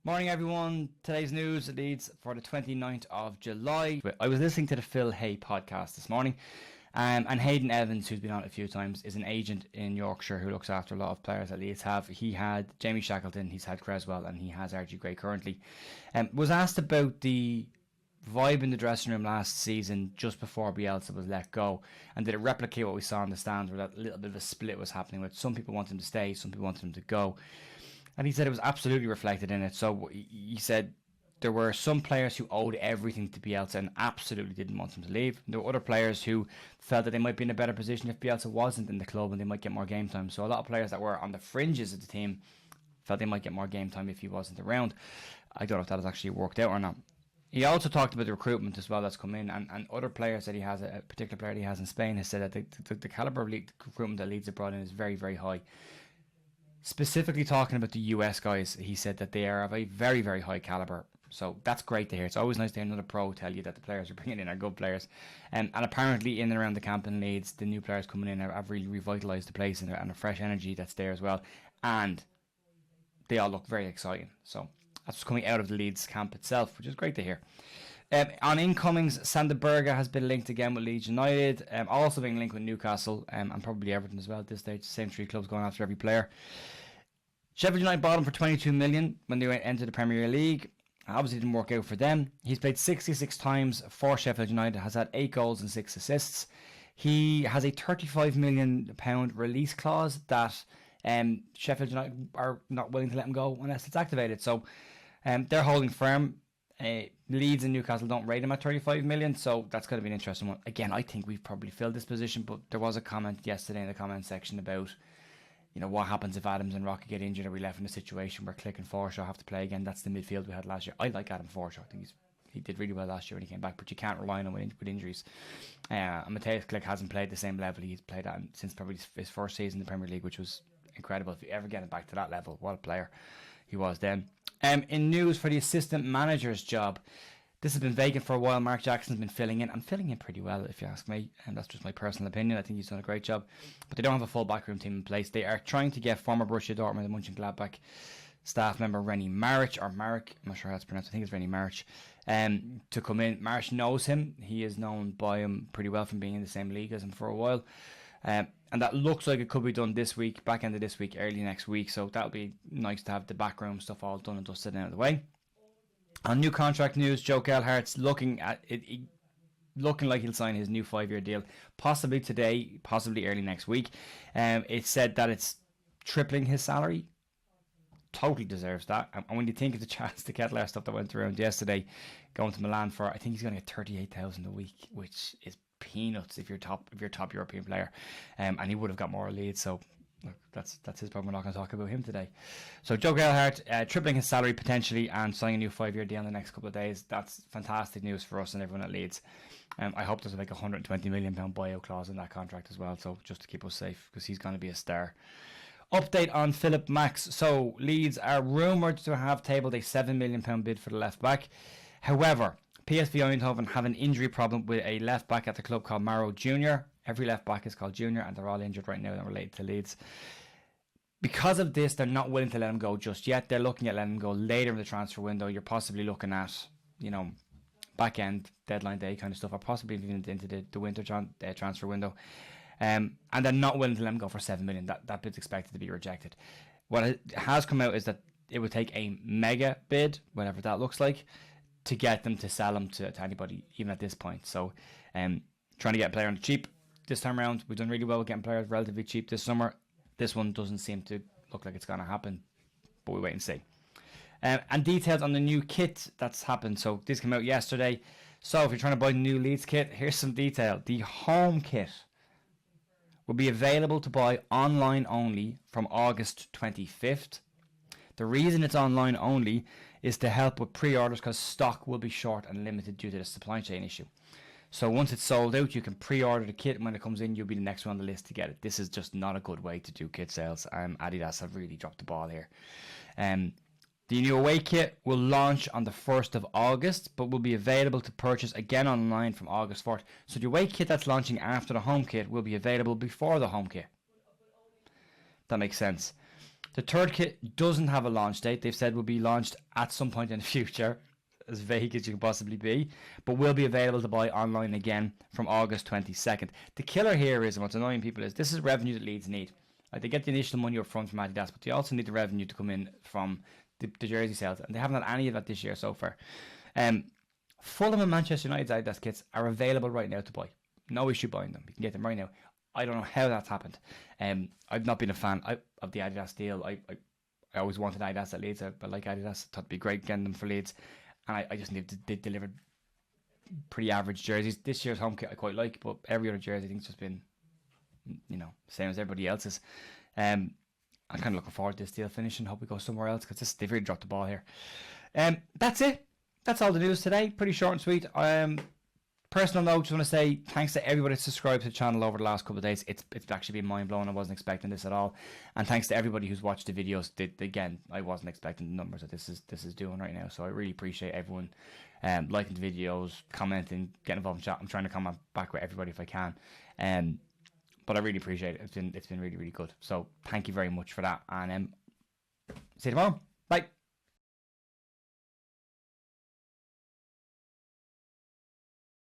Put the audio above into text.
Morning everyone, today's news Leeds for the 29th of July. I was listening to the Phil Hay podcast this morning and Hayden Evans, who's been on it a few times, is an agent in Yorkshire who looks after a lot of players that Leeds have. He had Jamie Shackleton, he's had Creswell and he has RG Gray currently. Was asked about the vibe in the dressing room last season just before Bielsa was let go, and did it replicate what we saw in the stands where that little bit of a split was happening with some people wanting him to stay, some people wanted him to go. And he said it was absolutely reflected in it. So he said there were some players who owed everything to Bielsa and absolutely didn't want him to leave. There were other players who felt that they might be in a better position if Bielsa wasn't in the club and they might get more game time. So a lot of players that were on the fringes of the team felt they might get more game time if he wasn't around. I don't know if that has actually worked out or not. He also talked about the recruitment as well that's come in, and other players that he has, a particular player that he has in Spain, has said that the calibre of recruitment that Leeds have brought in is very, very high. Specifically talking about the US guys, he said that they are of a very, very high calibre. So that's great to hear. It's always nice to hear another pro tell you that the players are bringing in are good players. And apparently in and around the camp in Leeds, the new players coming in have really revitalised the place and a fresh energy that's there as well. And they all look very exciting. So that's what's coming out of the Leeds camp itself, which is great to hear. On incomings, Sander Berger has been linked again with Leeds United, also being linked with Newcastle and probably Everton as well at this stage. Same three clubs going after every player. Sheffield United bought him for 22 million when they entered the Premier League. Obviously didn't work out for them. He's played 66 times for Sheffield United, has had 8 goals and 6 assists. He has a £35 million release clause that Sheffield United are not willing to let him go unless it's activated. So they're holding firm. Leeds and Newcastle don't rate him at 35 million, so that's going to be an interesting one. Again, I think we've probably filled this position, but there was a comment yesterday in the comment section about, you know, what happens if Adams and Rocky get injured? Are we left in a situation where Click and Forshaw have to play again? That's the midfield we had last year. I like Adam Forshaw. I think he did really well last year when he came back, but you can't rely on him with injuries. And Matthias Click hasn't played the same level he's played at since probably his first season in the Premier League, which was incredible. If you ever get him back to that level, what a player he was then. In news for the assistant manager's job, this has been vacant for a while. Mark Jackson's been filling in. I'm filling in pretty well, if you ask me, and that's just my personal opinion. I think he's done a great job, but they don't have a full backroom team in place. They are trying to get former Borussia Dortmund and Mönchengladbach staff member Rennie Marich, or Marek, I'm not sure how it's pronounced. I think it's Rennie Marich, to come in. Marich knows him. He is known by him pretty well from being in the same league as him for a while. And that looks like it could be done this week, back end of this week, early next week. So that'll be nice to have the backroom stuff all done and dusted out of the way. On new contract news, Joe Gelhardt's looking like he'll sign his new 5-year deal, possibly today, possibly early next week. It's said that it's tripling his salary. Totally deserves that. And when you think of the chance to Kettler stuff that went around yesterday, going to Milan for, I think he's going to get 38,000 a week, which is peanuts if you're top European player. And he would have got more Leeds, so look, that's his problem. We're not going to talk about him today. So Joe Gelhardt tripling his salary potentially and signing a new 5-year deal in the next couple of days. That's fantastic news for us and everyone at Leeds. I hope there's like a £120 million buyout clause in that contract as well, so just to keep us safe, because he's going to be a star. Update on Phillip Max. So Leeds are rumoured to have tabled a £7 million bid for the left back. However, PSV Eindhoven have an injury problem with a left back at the club called Maro Jr. Every left back is called Junior, and they're all injured right now and related to Leeds. Because of this, they're not willing to let him go just yet. They're looking at letting him go later in the transfer window. You're possibly looking at, you know, back end, deadline day kind of stuff, or possibly even into the winter transfer window. And they're not willing to let him go for $7 million. That bid's expected to be rejected. What has come out is that it would take a mega bid, whatever that looks like, to get them to sell him to anybody, even at this point. So, trying to get a player on the cheap this time around. We've done really well with getting players relatively cheap this summer. This one doesn't seem to look like it's going to happen, but we wait and see. And details on the new kit that's happened. So this came out yesterday. So if you're trying to buy the new Leeds kit, here's some detail. The home kit will be available to buy online only from August 25th. The reason it's online only is to help with pre-orders, because stock will be short and limited due to the supply chain issue. So once it's sold out, you can pre-order the kit, and when it comes in, you'll be the next one on the list to get it. This is just not a good way to do kit sales. Adidas have really dropped the ball here. The new away kit will launch on the 1st of August, but will be available to purchase again online from August 4th. So the away kit that's launching after the home kit will be available before the home kit. That makes sense. The third kit doesn't have a launch date. They've said will be launched at some point in the future, as vague as you can possibly be, but will be available to buy online again from August 22nd. The killer here is, and what's annoying people is, this is revenue that Leeds need. Like, they get the initial money up front from Adidas, but they also need the revenue to come in from the jersey sales, and they haven't had any of that this year so far. Fulham and Manchester United's Adidas kits are available right now to buy. No issue buying them. You can get them right now. I don't know how that's happened. I've not been a fan of the Adidas deal. I always wanted Adidas at Leeds. I like Adidas. I thought it'd be great getting them for Leeds. And I just knew they delivered pretty average jerseys. This year's home kit I quite like, but every other jersey I think it's just been, same as everybody else's. I'm kind of looking forward to this deal finishing. Hope we go somewhere else, because they've really dropped the ball here. That's it. That's all the news today. Pretty short and sweet. Personal note, just want to say thanks to everybody that subscribed to the channel over the last couple of days. It's actually been mind blowing. I wasn't expecting this at all, and thanks to everybody who's watched the videos. Again, I wasn't expecting the numbers that this is doing right now. So I really appreciate everyone liking the videos, commenting, getting involved in chat. I'm trying to comment back with everybody if I can, but I really appreciate it. It's been really, really good. So thank you very much for that, and see you tomorrow. Bye.